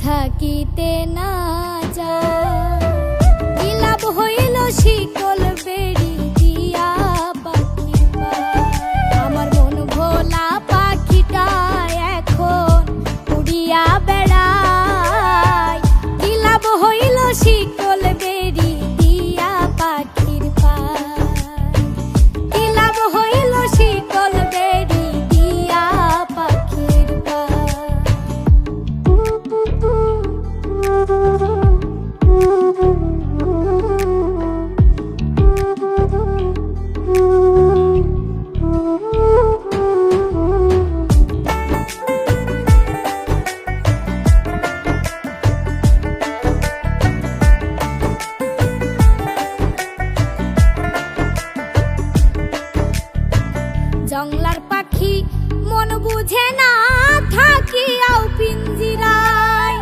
থাকিতে না যায়। কি লাভ হইল শিকল বেড়ি দিয়া পাখির পায়। আমার মন ভোলা পাখিটা এখন উড়িয়া বেড়ায়। কি লাভ হইল শিকল বেড়ি দিয়া পাখির পায়। কি লাভ হইল শিকল বেড়ি দিয়া পাখির পায়। জংলার পাখি মন বুঝে না থাকিয়াও পিঞ্জিরায়।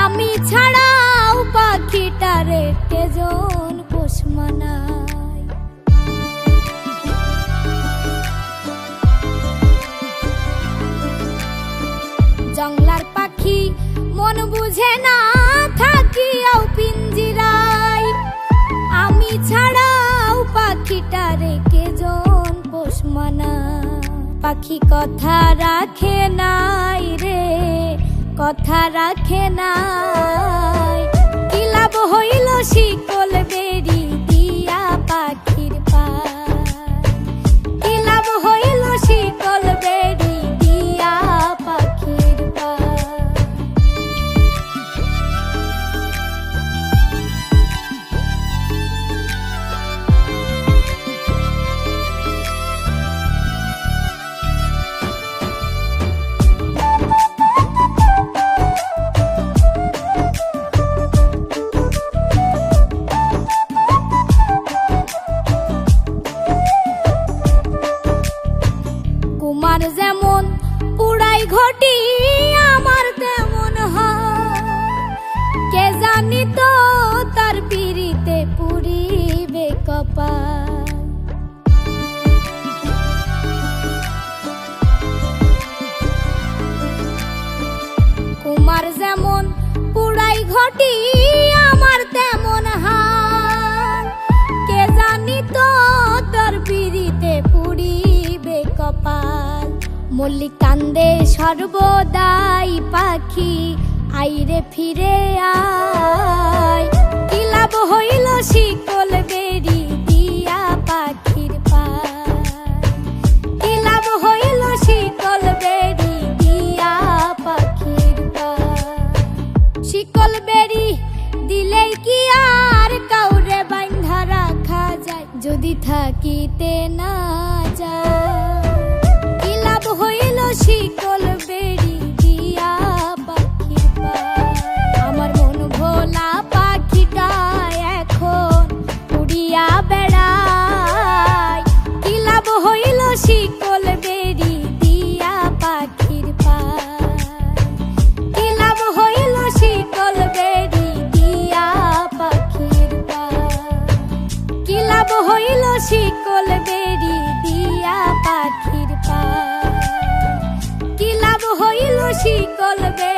আমি ছাড়াও পাখিটারে কেজন পোষ মানায়। জংলার পাখি মন বুঝে না থাকিয়াও পিঞ্জিরায়। আমি ছাড়াও পাখিটারে কেজন পোষ মানায়। পাখি কথা রাখে নাই রে, কথা রাখে নাই। কি লাভ হইল শিকল বেড়ি দিয়া পাখির পায়। কি লাভ হইল শিকল বেড়ি দিয়া পাখির পায়। কুমার যেমন পুড়াই ঘটি আমার তেমন হয়। কে জানি তো তার পিড়িতে পুরিবে কপাল। কুমার যেমন পুড়াই ঘটি আমার তেমন হয়। কে জানি তো তার পিড়িতে পুরিবে কপাল। মল্লিক কান্দে সর্বদাই পাখি আইরে ফিরে আয়। কি লাভ হইল শিকল বেড়ি দিয়া পাখির পায়। কি লাভ হইল শিকল বেড়ি দিয়া পাখির পায়। শিকল বেড়ি দিলেই কি আর কাউরে বাঁধা রাখা যায়। যদি থাকিতে না যায়। কি লাভ হইল শিকল বেড়ি দিয়া পাখির পায়। আমার মন ভোলা পাখিটা এখন উড়িয়া বেড়ায়। কি লাভ হইল শিকল বেড়ি দিয়া পাখির পায়। কি লাভ হইল শিকল বেড়ি দিয়া পাখির পায়। কি লাভ হইল শিকল বেড়ি দিয়া পাখির পায়। কি লাভ হইল শিকল বেড়ি।